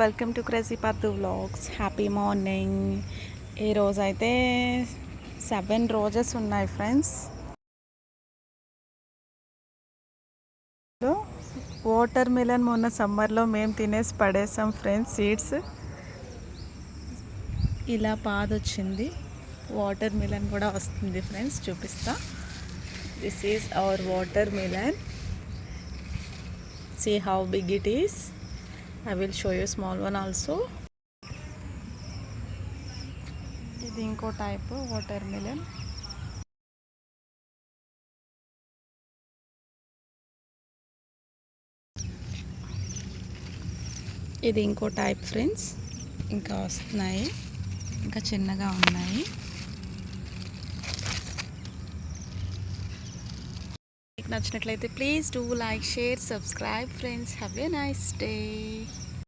Welcome to crazy పద్దు vlogs. Happy morning. ఈరోజు అయితే 7 రోజెస్ ఉన్నాయి ఫ్రెండ్స్. వాటర్ మిలన్ మొన్న సమ్మర్లో మేము తినేసి పడేసాం ఫ్రెండ్స్. సీడ్స్ ఇలా పాదొచ్చింది. వాటర్ మిలన్ కూడా వస్తుంది ఫ్రెండ్స్, చూపిస్తా. This is our water melon. See how big it is. I will show you small one also. ఇది ఇంకో టైప్ వాటర్ మిలన్. ఇది ఇంకో టైప్ ఫ్రెండ్స్. ఇంకా వస్తున్నాయి, ఇంకా చిన్నగా ఉన్నాయి. మీకు నచ్చినట్లయితే please do like, share, subscribe friends. Have a nice day.